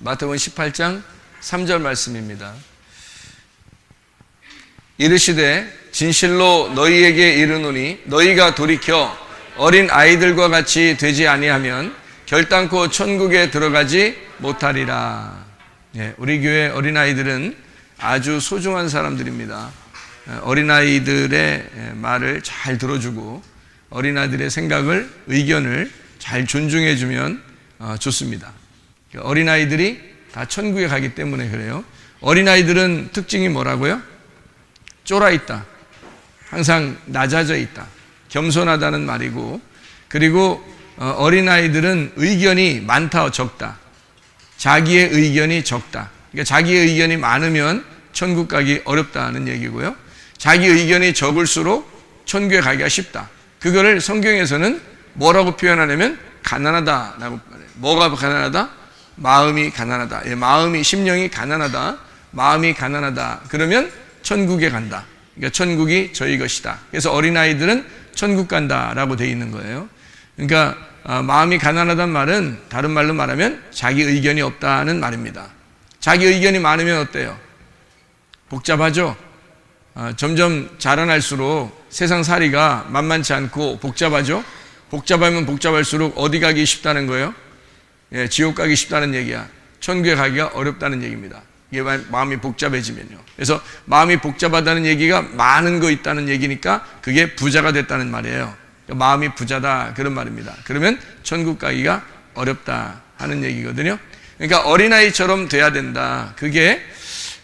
마태복음 18장 3절 말씀입니다. 이르시되 진실로 너희에게 이르노니 너희가 돌이켜 어린 아이들과 같이 되지 아니하면 결단코 천국에 들어가지 못하리라. 우리 교회 어린아이들은 아주 소중한 사람들입니다. 어린아이들의 말을 잘 들어주고 어린아이들의 생각을, 의견을 잘 존중해주면 좋습니다. 어린아이들이 다 천국에 가기 때문에 그래요. 어린아이들은 특징이 뭐라고요? 쫄아있다, 항상 낮아져 있다, 겸손하다는 말이고, 그리고 어린아이들은 의견이 많다, 적다, 자기의 의견이 적다. 그러니까 자기의 의견이 많으면 천국 가기 어렵다는 얘기고요. 자기 의견이 적을수록 천국에 가기가 쉽다. 그거를 성경에서는 뭐라고 표현하냐면 가난하다라고 말해요. 뭐가 가난하다? 마음이 가난하다. 마음이, 심령이 가난하다. 마음이 가난하다. 그러면 천국에 간다. 그러니까 천국이 저희 것이다. 그래서 어린아이들은 천국 간다라고 되어 있는 거예요. 그러니까 마음이 가난하다는 말은 다른 말로 말하면 자기 의견이 없다는 말입니다. 자기 의견이 많으면 어때요? 복잡하죠? 점점 자라날수록 세상살이가 만만치 않고 복잡하죠? 복잡하면 복잡할수록 어디 가기 쉽다는 거예요? 지옥 가기 쉽다는 얘기야. 천국에 가기가 어렵다는 얘기입니다. 이게 마음이 복잡해지면요. 그래서 마음이 복잡하다는 얘기가 많은 거 있다는 얘기니까 그게 부자가 됐다는 말이에요. 마음이 부자다, 그런 말입니다. 그러면 천국 가기가 어렵다 하는 얘기거든요. 그러니까 어린아이처럼 돼야 된다. 그게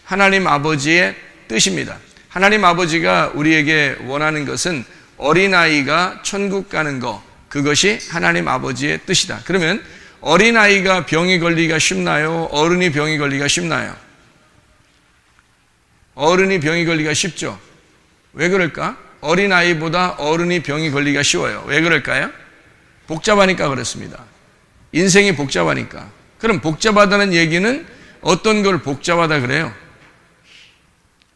하나님 아버지의 뜻입니다. 하나님 아버지가 우리에게 원하는 것은 어린아이가 천국 가는 거, 그것이 하나님 아버지의 뜻이다. 그러면 어린아이가 병이 걸리기가 쉽나요? 어른이 병이 걸리기가 쉽나요? 어른이 병이 걸리기가 쉽죠. 왜 그럴까? 어린아이보다 어른이 병이 걸리기가 쉬워요. 왜 그럴까요? 복잡하니까 그렇습니다. 인생이 복잡하니까. 그럼 복잡하다는 얘기는 어떤 걸 복잡하다 그래요?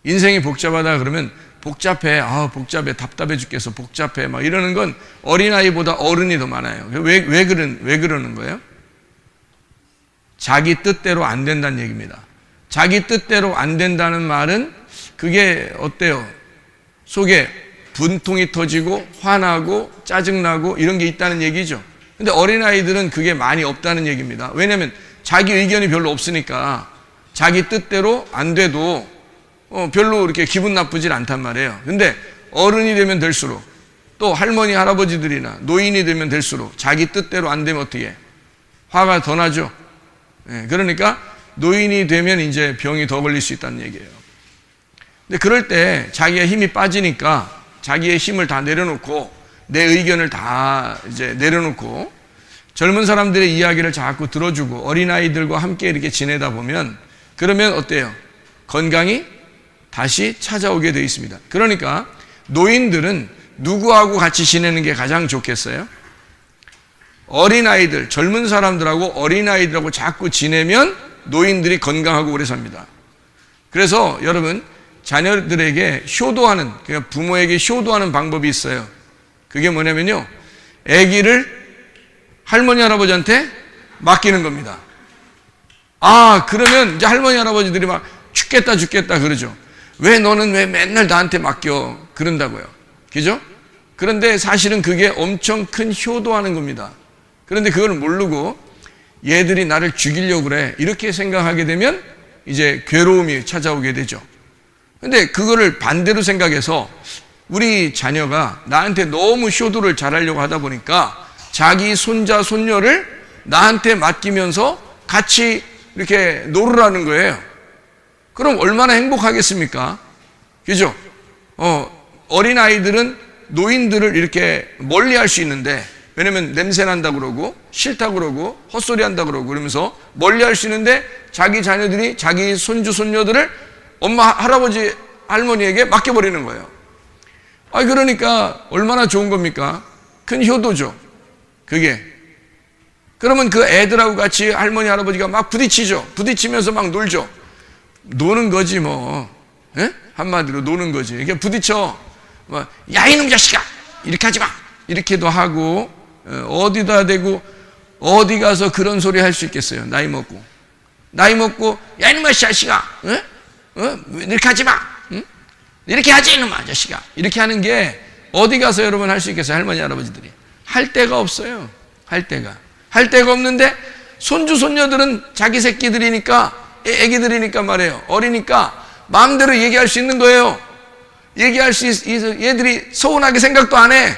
인생이 복잡하다 그러면 복잡해, 복잡해, 답답해 죽겠어, 복잡해, 막 이러는 건 어린아이보다 어른이 더 많아요. 왜 그러는 거예요? 자기 뜻대로 안 된다는 얘기입니다. 자기 뜻대로 안 된다는 말은 그게 어때요? 속에 분통이 터지고 화나고 짜증나고 이런 게 있다는 얘기죠. 근데 어린아이들은 그게 많이 없다는 얘기입니다. 왜냐하면 자기 의견이 별로 없으니까 자기 뜻대로 안 돼도 별로 이렇게 기분 나쁘질 않단 말이에요. 근데 어른이 되면 될수록, 또 할머니 할아버지들이나 노인이 되면 될수록 자기 뜻대로 안 되면 어떻게 해? 화가 더 나죠. 그러니까 노인이 되면 이제 병이 더 걸릴 수 있다는 얘기예요. 근데 그럴 때 자기의 힘이 빠지니까 자기의 힘을 다 내려놓고 내 의견을 다 이제 내려놓고 젊은 사람들의 이야기를 자꾸 들어주고 어린아이들과 함께 이렇게 지내다 보면, 그러면 어때요? 건강이 다시 찾아오게 되어 있습니다. 그러니까 노인들은 누구하고 같이 지내는 게 가장 좋겠어요? 어린아이들, 젊은 사람들하고 어린아이들하고 자꾸 지내면 노인들이 건강하고 오래 삽니다. 그래서 여러분, 자녀들에게 효도하는, 그러니까 부모에게 효도하는 방법이 있어요. 그게 뭐냐면요, 아기를 할머니 할아버지한테 맡기는 겁니다. 그러면 이제 할머니 할아버지들이 막 죽겠다 그러죠. 너는 왜 맨날 나한테 맡겨? 그런다고요. 그죠? 그런데 사실은 그게 엄청 큰 효도하는 겁니다. 그런데 그걸 모르고 얘들이 나를 죽이려고 그래, 이렇게 생각하게 되면 이제 괴로움이 찾아오게 되죠. 근데 그거를 반대로 생각해서 우리 자녀가 나한테 너무 효도를 잘하려고 하다 보니까 자기 손자, 손녀를 나한테 맡기면서 같이 이렇게 놀으라는 거예요. 그럼 얼마나 행복하겠습니까? 그죠? 어린아이들은 노인들을 이렇게 멀리 할 수 있는데, 왜냐면 냄새 난다 그러고 싫다 그러고 헛소리 한다 그러고 그러면서 멀리 할 수 있는데, 자기 자녀들이 자기 손주, 손녀들을 엄마, 할아버지, 할머니에게 맡겨버리는 거예요. 그러니까 얼마나 좋은 겁니까? 큰 효도죠, 그게. 그러면 그 애들하고 같이 할머니, 할아버지가 막 부딪히죠. 부딪히면서 막 놀죠. 노는 거지 뭐. 한마디로 노는 거지. 이렇게 부딪혀. 야, 이놈 자식아! 이렇게 하지 마! 이렇게도 하고, 어디다 대고, 어디 가서 그런 소리 할 수 있겠어요, 나이 먹고. 나이 먹고, 야, 이놈아, 자식아, 이렇게 하지 마. 응? 이렇게 하지, 이놈아, 자식아. 이렇게 하는 게 어디 가서 여러분 할 수 있겠어요? 할머니, 할아버지들이. 할 데가 없어요. 할 데가. 할 데가 없는데, 손주, 손녀들은 자기 새끼들이니까, 애기들이니까 말이에요. 어리니까, 마음대로 얘기할 수 있는 거예요. 얘기할 수 있어. 얘들이 서운하게 생각도 안 해.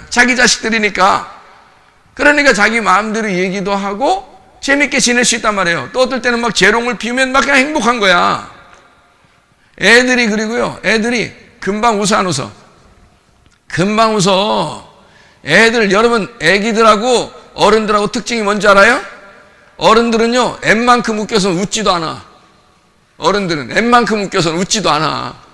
자기 자식들이니까. 그러니까 자기 마음대로 얘기도 하고 재밌게 지낼 수 있단 말이에요. 또 어떨 때는 막 재롱을 피우면 막 그냥 행복한 거야. 애들이 그리고요. 애들이 금방 웃어 안 웃어? 금방 웃어. 애들 여러분 애기들하고 어른들하고 특징이 뭔지 알아요? 어른들은요. 엠만큼 웃겨서는 웃지도 않아. 어른들은 엠만큼 웃겨서는 웃지도 않아.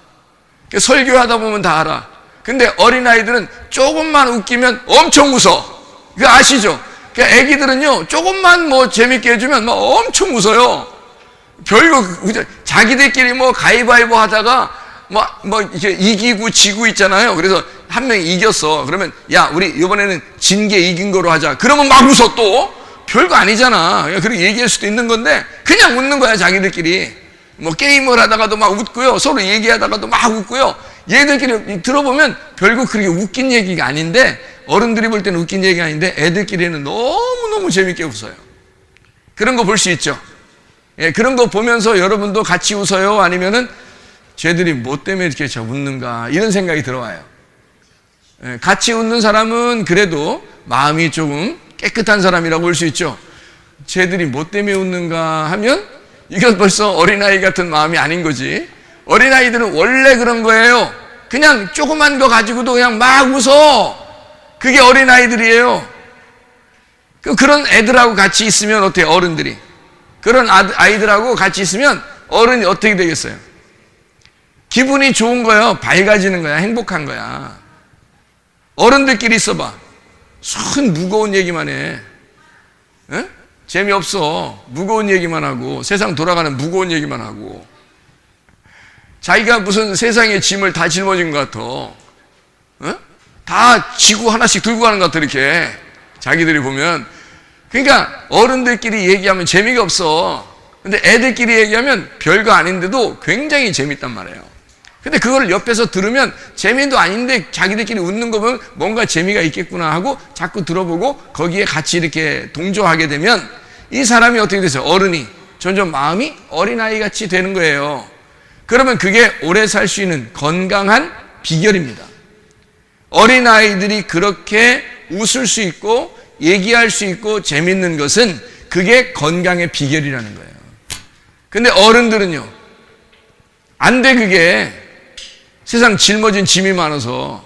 설교하다 보면 다 알아. 근데 어린아이들은 조금만 웃기면 엄청 웃어. 그거 아시죠? 그러니까 애기들은요, 조금만 뭐 재밌게 해주면 막 엄청 웃어요. 별거, 자기들끼리 뭐 가위바위보 하다가 뭐 이렇게 이기고 지고 있잖아요. 그래서 한 명이 이겼어. 그러면 야, 우리 이번에는 진 게 이긴 거로 하자. 그러면 막 웃어 또. 별거 아니잖아. 그렇게 얘기할 수도 있는 건데 그냥 웃는 거야, 자기들끼리. 뭐 게임을 하다가도 막 웃고요. 서로 얘기하다가도 막 웃고요. 얘들끼리 들어보면 별거 그렇게 웃긴 얘기가 아닌데 어른들이 볼 때는 웃긴 얘기가 아닌데 애들끼리는 너무너무 재밌게 웃어요. 그런 거 볼 수 있죠. 예, 그런 거 보면서 여러분도 같이 웃어요? 아니면은 쟤들이 뭐 때문에 이렇게 저 웃는가 이런 생각이 들어와요. 예, 같이 웃는 사람은 그래도 마음이 조금 깨끗한 사람이라고 볼 수 있죠. 쟤들이 뭐 때문에 웃는가 하면 이건 벌써 어린아이 같은 마음이 아닌 거지. 어린아이들은 원래 그런 거예요. 그냥 조그만 거 가지고도 그냥 막 웃어. 그게 어린아이들이에요. 그런 애들하고 같이 있으면 어때요? 어른들이. 그런 아이들하고 같이 있으면 어른이 어떻게 되겠어요? 기분이 좋은 거예요. 밝아지는 거야. 행복한 거야. 어른들끼리 있어봐. 손 무거운 얘기만 해. 에? 재미없어. 무거운 얘기만 하고 세상 돌아가는 무거운 얘기만 하고 자기가 무슨 세상의 짐을 다 짊어진 것 같아. 어? 다 지구 하나씩 들고 가는 것 같아 이렇게 자기들이 보면. 그러니까 어른들끼리 얘기하면 재미가 없어. 근데 애들끼리 얘기하면 별거 아닌데도 굉장히 재밌단 말이에요. 근데 그걸 옆에서 들으면 재미도 아닌데 자기들끼리 웃는 거 보면 뭔가 재미가 있겠구나 하고 자꾸 들어보고 거기에 같이 이렇게 동조하게 되면 이 사람이 어떻게 되세요? 어른이 점점 마음이 어린아이 같이 되는 거예요. 그러면 그게 오래 살 수 있는 건강한 비결입니다. 어린아이들이 그렇게 웃을 수 있고 얘기할 수 있고 재밌는 것은 그게 건강의 비결이라는 거예요. 근데 어른들은요, 안 돼, 그게. 세상 짊어진 짐이 많아서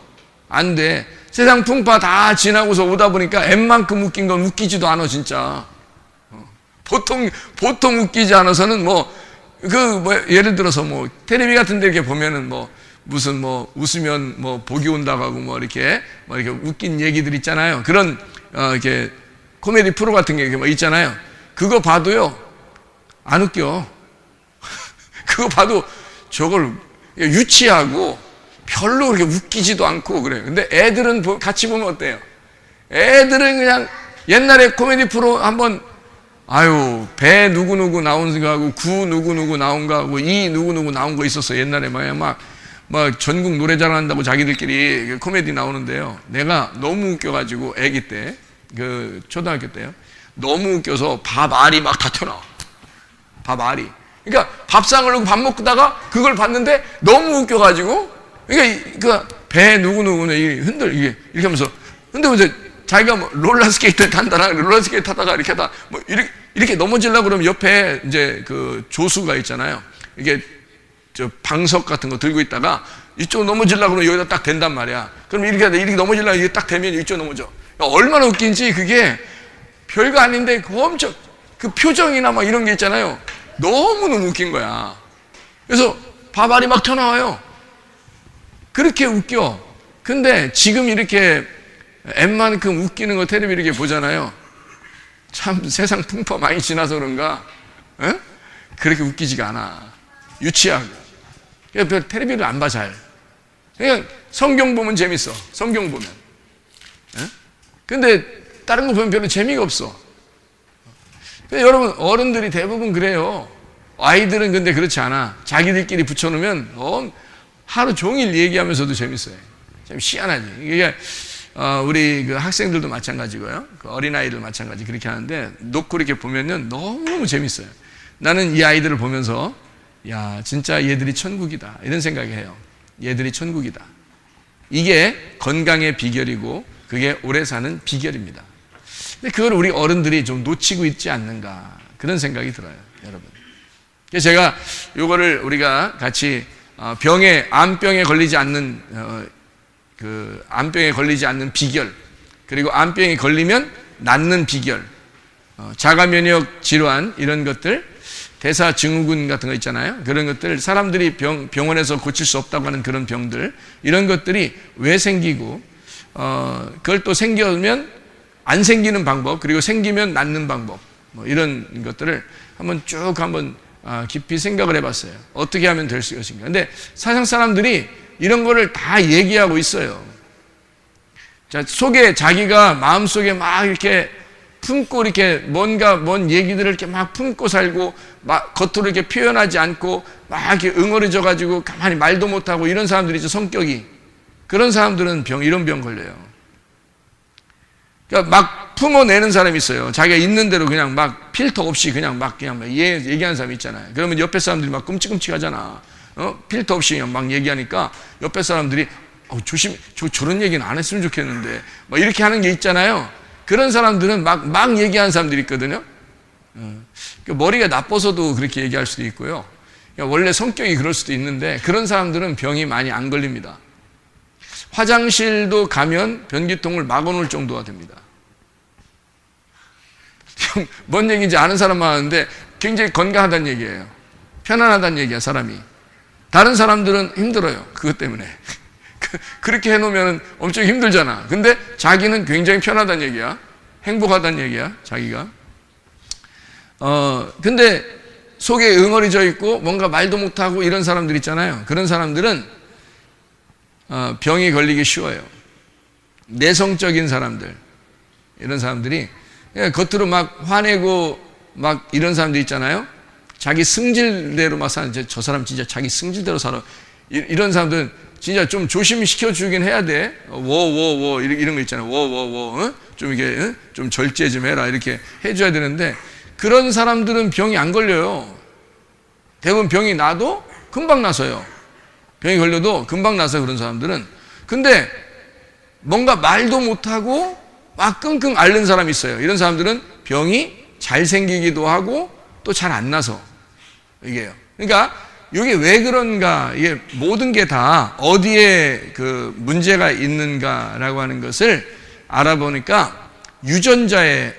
안 돼. 세상 풍파 다 지나고서 오다 보니까 웬만큼 웃긴 건 웃기지도 않아, 진짜. 보통 웃기지 않아서는 예를 들어서 텔레비 같은 데 이렇게 보면은 무슨 웃으면 복이 온다고 하고 이렇게 웃긴 얘기들 있잖아요. 그런, 이렇게 코미디 프로 같은 게 있잖아요. 그거 봐도요, 안 웃겨. 그거 봐도 저걸 유치하고 별로 그렇게 웃기지도 않고 그래요. 근데 애들은 같이 보면 어때요? 애들은 그냥 옛날에 코미디 프로 한번 배 누구누구 나온 거 하고 구 누구누구 나온 거 하고 이 누구누구 나온 거 있었어. 옛날에 막 전국 노래자랑 한다고 자기들끼리 코미디 나오는데요. 내가 너무 웃겨가지고 애기 때, 초등학교 때요. 너무 웃겨서 밥 알이 막 다 튀어나와. 밥 알이. 그러니까 밥상을 놓고 밥 먹다가 그걸 봤는데 너무 웃겨가지고, 그러니까 배 누구누구는 이게 이렇게 하면서 흔들면서 자기가 롤러스케이트를 탄다나 롤러스케이트 타다가 이렇게 하다 이렇게 넘어지려고 그러면 옆에 이제 조수가 있잖아요. 이게 방석 같은 거 들고 있다가 이쪽 넘어지려고 그러면 여기다 딱 댄단 말이야. 그럼 이렇게 하다 이렇게 넘어지려고 이게 딱 되면 이쪽 넘어져. 얼마나 웃긴지 그게 별거 아닌데 엄청 그 표정이나 이런 게 있잖아요. 너무너무 웃긴 거야. 그래서 밥알이 막 튀어나와요. 그렇게 웃겨. 근데 지금 이렇게 웬만큼 웃기는 거 텔레비 이렇게 보잖아요. 참 세상 풍파 많이 지나서 그런가 그렇게 웃기지가 않아. 유치하고. 그러니까 텔레비를 안 봐 잘. 그냥 성경 보면 재밌어. 성경 보면. 근데 다른 거 보면 별로 재미가 없어. 여러분, 어른들이 대부분 그래요. 아이들은 근데 그렇지 않아. 자기들끼리 붙여놓으면 하루 종일 얘기하면서도 재밌어요. 참 희한하지. 이게 우리 그 학생들도 마찬가지고요. 그 어린아이들 마찬가지 그렇게 하는데 놓고 이렇게 보면은 너무 재밌어요. 나는 이 아이들을 보면서 야, 진짜 얘들이 천국이다. 이런 생각이 해요. 얘들이 천국이다. 이게 건강의 비결이고 그게 오래 사는 비결입니다. 근데 그걸 우리 어른들이 좀 놓치고 있지 않는가 그런 생각이 들어요, 여러분. 그래서 제가 요거를 우리가 같이 암병에 걸리지 않는 암병에 걸리지 않는 비결, 그리고 암병이 걸리면 낫는 비결, 자가 면역 질환 이런 것들, 대사증후군 같은 거 있잖아요. 그런 것들, 사람들이 병원에서 고칠 수 없다고 하는 그런 병들, 이런 것들이 왜 생기고 그걸 또 생기면 안 생기는 방법, 그리고 생기면 낫는 방법, 뭐 이런 것들을 한번 쭉 깊이 생각을 해봤어요. 어떻게 하면 될 것인가. 근데 세상 사람들이 이런 거를 다 얘기하고 있어요. 자, 자기가 마음속에 막 이렇게 품고 이렇게 뭔 얘기들을 이렇게 막 품고 살고 막 겉으로 이렇게 표현하지 않고 막 이렇게 응어리져 가지고 가만히 말도 못하고 이런 사람들이 있죠, 성격이. 그런 사람들은 이런 병 걸려요. 그러니까 막 품어내는 사람이 있어요. 자기가 있는 대로 그냥 막 필터 없이 그냥 막 얘기하는 사람이 있잖아요. 그러면 옆에 사람들이 막 끔찍끔찍 하잖아. 필터 없이 그냥 막 얘기하니까 옆에 사람들이 저런 얘기는 안 했으면 좋겠는데 막 이렇게 하는 게 있잖아요. 그런 사람들은 막 얘기하는 사람들이 있거든요. 머리가 나빠서도 그렇게 얘기할 수도 있고요. 원래 성격이 그럴 수도 있는데 그런 사람들은 병이 많이 안 걸립니다. 화장실도 가면 변기통을 막아놓을 정도가 됩니다. 뭔 얘기인지 아는 사람만 하는데 굉장히 건강하다는 얘기예요. 편안하다는 얘기야, 사람이. 다른 사람들은 힘들어요, 그것 때문에. 그렇게 해놓으면 엄청 힘들잖아. 근데 자기는 굉장히 편하다는 얘기야. 행복하다는 얘기야, 자기가. 근데 속에 응어리져 있고 뭔가 말도 못하고 이런 사람들 있잖아요. 그런 사람들은 병이 걸리기 쉬워요. 내성적인 사람들, 이런 사람들이 겉으로 막 화내고 막 이런 사람들 있잖아요. 자기 승질대로 막 사는, 저 사람 진짜 자기 승질대로 살아. 이런 사람들은 진짜 좀 조심시켜 주긴 해야 돼. 이런 거 있잖아요. 좀 이게 좀 절제 좀 해라 이렇게 해줘야 되는데 그런 사람들은 병이 안 걸려요. 대부분 병이 나도 금방 나서요. 병이 걸려도 금방 나서 그런 사람들은. 근데 뭔가 말도 못하고 막 끙끙 앓는 사람이 있어요. 이런 사람들은 병이 잘 생기기도 하고 또 잘 안 나서 이게요. 그러니까 이게 왜 그런가, 이게 모든 게 다 어디에 그 문제가 있는가라고 하는 것을 알아보니까 유전자에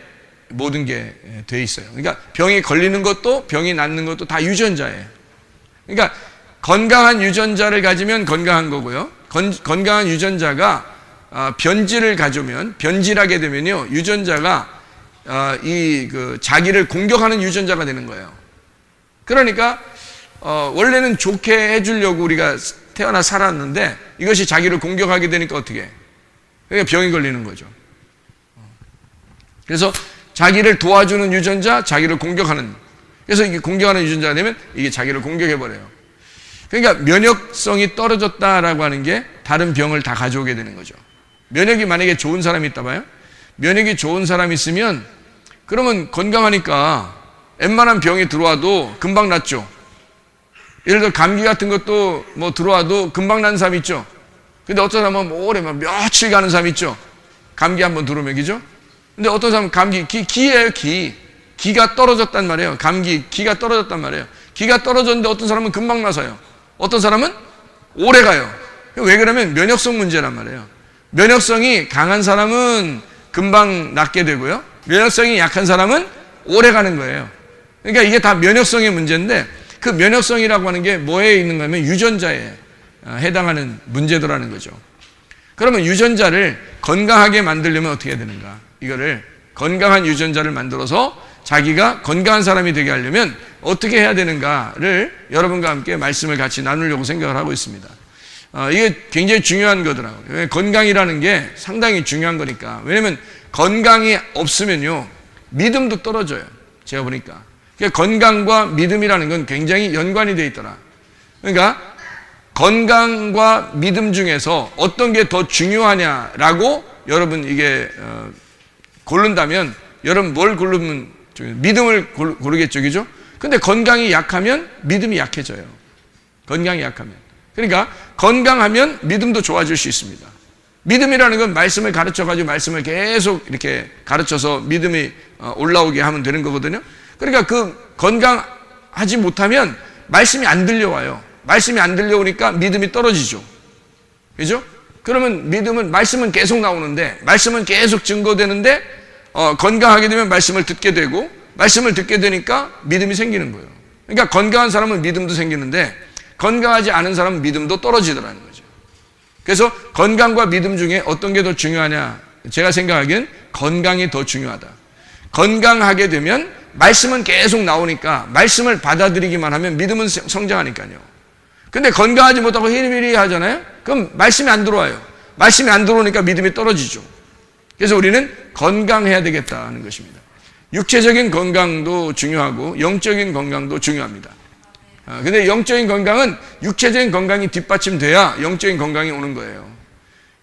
모든 게 돼 있어요. 그러니까 병이 걸리는 것도 병이 낫는 것도 다 유전자예요. 그러니까 건강한 유전자를 가지면 건강한 거고요. 건강한 유전자가 변질을 가져오면, 변질하게 되면요, 유전자가 자기를 공격하는 유전자가 되는 거예요. 그러니까 원래는 좋게 해주려고 우리가 태어나 살았는데 이것이 자기를 공격하게 되니까 어떻게 해? 그러니까 병이 걸리는 거죠. 그래서 자기를 도와주는 유전자, 자기를 공격하는, 그래서 이게 공격하는 유전자가 되면 이게 자기를 공격해버려요. 그러니까 면역성이 떨어졌다라고 하는 게 다른 병을 다 가져오게 되는 거죠. 면역이 만약에 좋은 사람이 있다 봐요. 면역이 좋은 사람이 있으면 그러면 건강하니까 웬만한 병이 들어와도 금방 낫죠. 예를 들어 감기 같은 것도 뭐 들어와도 금방 나는 사람 있죠. 근데 어떤 사람은 오래 막 며칠 가는 사람 있죠. 감기 한번 들어오면, 그죠? 근데 어떤 사람은 감기, 기예요, 기. 기가 떨어졌단 말이에요. 기가 떨어졌단 말이에요. 기가 떨어졌는데 어떤 사람은 금방 나서요. 어떤 사람은 오래 가요. 왜 그러면 면역성 문제란 말이에요. 면역성이 강한 사람은 금방 낫게 되고요. 면역성이 약한 사람은 오래 가는 거예요. 그러니까 이게 다 면역성의 문제인데 그 면역성이라고 하는 게 뭐에 있는가 하면 유전자에 해당하는 문제더라는 거죠. 그러면 유전자를 건강하게 만들려면 어떻게 해야 되는가? 이거를 건강한 유전자를 만들어서 자기가 건강한 사람이 되게 하려면 어떻게 해야 되는가를 여러분과 함께 말씀을 같이 나누려고 생각을 하고 있습니다. 이게 굉장히 중요한 거더라고요. 건강이라는 게 상당히 중요한 거니까. 왜냐면 건강이 없으면요, 믿음도 떨어져요. 제가 보니까. 그러니까 건강과 믿음이라는 건 굉장히 연관이 되어 있더라. 그러니까 건강과 믿음 중에서 어떤 게 더 중요하냐라고 여러분 이게 고른다면 여러분 뭘 고르면 믿음을 고르겠죠, 그죠? 근데 건강이 약하면 믿음이 약해져요. 건강이 약하면. 그러니까 건강하면 믿음도 좋아질 수 있습니다. 믿음이라는 건 말씀을 가르쳐가지고 말씀을 계속 이렇게 가르쳐서 믿음이 올라오게 하면 되는 거거든요. 그러니까 그 건강하지 못하면 말씀이 안 들려와요. 말씀이 안 들려오니까 믿음이 떨어지죠. 그죠? 그러면 믿음은, 말씀은 계속 나오는데, 말씀은 계속 증거되는데, 건강하게 되면 말씀을 듣게 되고, 말씀을 듣게 되니까 믿음이 생기는 거예요. 그러니까 건강한 사람은 믿음도 생기는데, 건강하지 않은 사람은 믿음도 떨어지더라는 거죠. 그래서 건강과 믿음 중에 어떤 게 더 중요하냐? 제가 생각하기엔 건강이 더 중요하다. 건강하게 되면 말씀은 계속 나오니까 말씀을 받아들이기만 하면 믿음은 성장하니까요. 근데 건강하지 못하고 히리히리 하잖아요? 그럼 말씀이 안 들어와요. 말씀이 안 들어오니까 믿음이 떨어지죠. 그래서 우리는 건강해야 되겠다는 것입니다. 육체적인 건강도 중요하고 영적인 건강도 중요합니다. 근데 영적인 건강은 육체적인 건강이 뒷받침돼야 영적인 건강이 오는 거예요.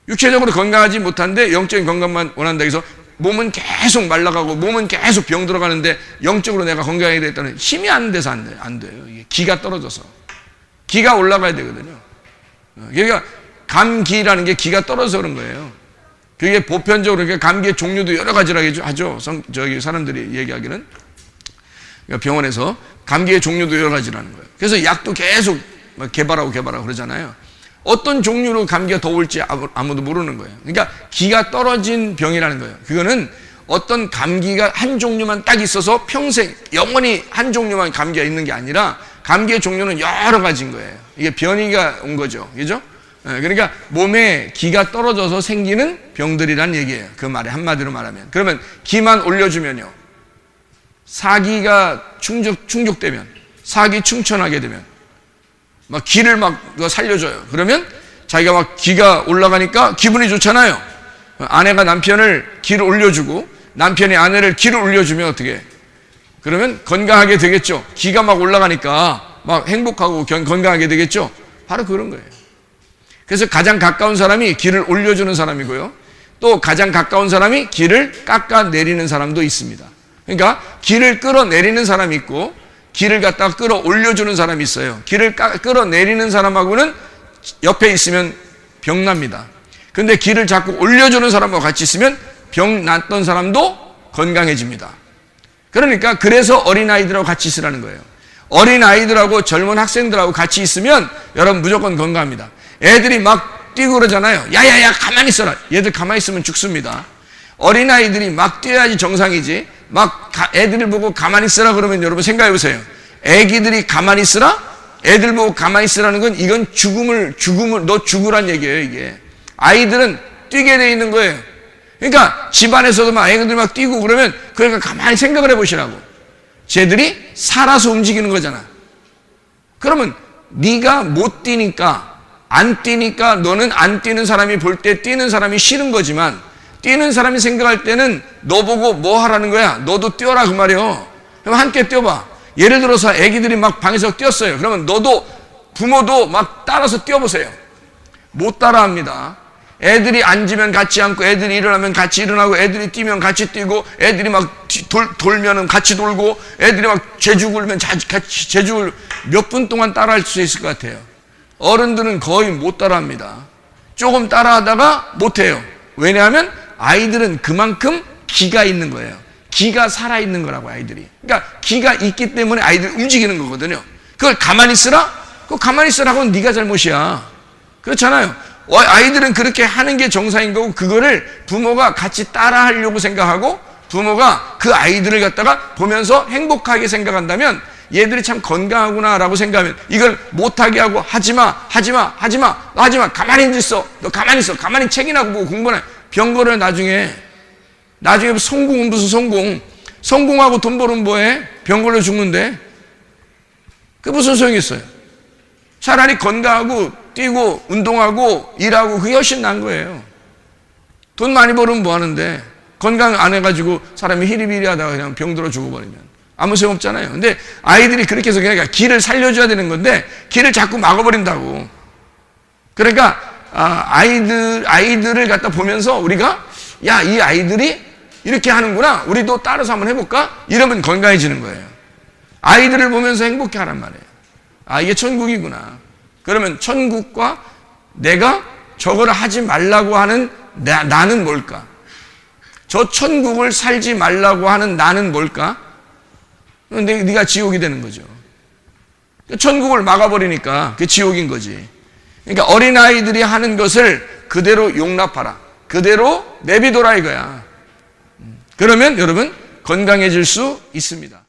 육체적으로 건강하지 못한데 영적인 건강만 원한다 해서 몸은 계속 말라가고 몸은 계속 병 들어가는데 영적으로 내가 건강해야 되겠다는 힘이 안 돼서 안 돼요. 이게 기가 떨어져서. 기가 올라가야 되거든요. 그러니까 감기라는 게 기가 떨어져서 그런 거예요. 그게 보편적으로 감기의 종류도 여러 가지라고 하죠. 저기 사람들이 얘기하기는. 그러니까 병원에서 감기의 종류도 여러 가지라는 거예요. 그래서 약도 계속 개발하고 그러잖아요. 어떤 종류로 감기가 더 올지 아무도 모르는 거예요. 그러니까 기가 떨어진 병이라는 거예요. 그거는 어떤 감기가 한 종류만 딱 있어서 평생 영원히 한 종류만 감기가 있는 게 아니라 감기의 종류는 여러 가지인 거예요. 이게 변이가 온 거죠. 그죠? 그러니까 몸에 기가 떨어져서 생기는 병들이란 얘기예요. 그 말에 한마디로 말하면. 그러면 기만 올려주면요. 사기가 충족되면, 사기 충천하게 되면, 막 기를 막 살려줘요. 그러면 자기가 막 기가 올라가니까 기분이 좋잖아요. 아내가 남편을 기를 올려주고, 남편이 아내를 기를 올려주면 어떻게 해? 그러면 건강하게 되겠죠. 기가 막 올라가니까 막 행복하고 건강하게 되겠죠. 바로 그런 거예요. 그래서 가장 가까운 사람이 기를 올려주는 사람이고요. 또 가장 가까운 사람이 기를 깎아내리는 사람도 있습니다. 그러니까 기를 끌어내리는 사람이 있고 기를 갖다가 끌어올려주는 사람이 있어요. 기를 끌어내리는 사람하고는 옆에 있으면 병납니다. 근데 기를 자꾸 올려주는 사람하고 같이 있으면 병 났던 사람도 건강해집니다. 그러니까 그래서 어린아이들하고 같이 있으라는 거예요. 어린아이들하고 젊은 학생들하고 같이 있으면 여러분 무조건 건강합니다. 애들이 막 뛰고 그러잖아요. 야야야 가만히 있어라. 얘들 가만히 있으면 죽습니다. 어린아이들이 막 뛰어야지 정상이지. 막 애들을 보고 가만히 있으라 그러면 여러분 생각해 보세요. 애기들이 가만히 있으라? 애들 보고 가만히 있으라는 건 이건 죽음을 너 죽으란 얘기예요. 이게 아이들은 뛰게 돼 있는 거예요. 그러니까 집안에서도 막 애기들 막 뛰고 그러면 그러니까 가만히 생각을 해보시라고. 쟤들이 살아서 움직이는 거잖아. 그러면 네가 못 뛰니까 안 뛰니까 너는 안 뛰는 사람이 볼 때 뛰는 사람이 싫은 거지만 뛰는 사람이 생각할 때는 너 보고 뭐 하라는 거야? 너도 뛰어라 그 말이요. 그럼 함께 뛰어봐. 예를 들어서 애기들이 막 방에서 뛰었어요. 그러면 너도 부모도 막 따라서 뛰어보세요. 못 따라합니다. 애들이 앉으면 같이 앉고 애들이 일어나면 같이 일어나고 애들이 뛰면 같이 뛰고 애들이 막 돌면은 같이 돌고 애들이 막 재죽을면 같이 재죽을 몇 분 동안 따라할 수 있을 것 같아요. 어른들은 거의 못 따라합니다. 조금 따라하다가 못해요. 왜냐하면 아이들은 그만큼 기가 있는 거예요. 기가 살아있는 거라고 아이들이. 그러니까 기가 있기 때문에 아이들이 움직이는 거거든요. 그걸 가만히 있으라? 그거 가만히 있으라고는 네가 잘못이야. 그렇잖아요. 아이들은 그렇게 하는 게 정상인 거고 그거를 부모가 같이 따라 하려고 생각하고 부모가 그 아이들을 갖다가 보면서 행복하게 생각한다면 얘들이 참 건강하구나 라고 생각하면 이걸 못하게 하고 하지마 가만히 있어. 너 가만히 있어. 가만히 책이나 보고 공부나 병 걸어요. 나중에 성공은 무슨 성공하고 돈 벌으면 뭐해? 병 걸려 죽는데 그 무슨 소용이 있어요? 차라리 건강하고 뛰고 운동하고 일하고 그게 훨씬 나은 거예요. 돈 많이 벌으면 뭐 하는데 건강 안 해가지고 사람이 히리비리 하다가 그냥 병들어 죽어버리면 아무 소용 없잖아요. 근데 아이들이 그렇게 해서 그러니까 길을 살려줘야 되는 건데 길을 자꾸 막아버린다고. 그러니까 아이들을 갖다 보면서 우리가 야, 이 아이들이 이렇게 하는구나. 우리도 따라서 한번 해볼까? 이러면 건강해지는 거예요. 아이들을 보면서 행복해 하란 말이에요. 아, 이게 천국이구나. 그러면 천국과 내가 저거를 하지 말라고 하는 나는 뭘까? 저 천국을 살지 말라고 하는 나는 뭘까? 네가 지옥이 되는 거죠. 천국을 막아버리니까 그게 지옥인 거지. 그러니까 어린아이들이 하는 것을 그대로 용납하라. 그대로 내비둬라 이거야. 그러면 여러분 건강해질 수 있습니다.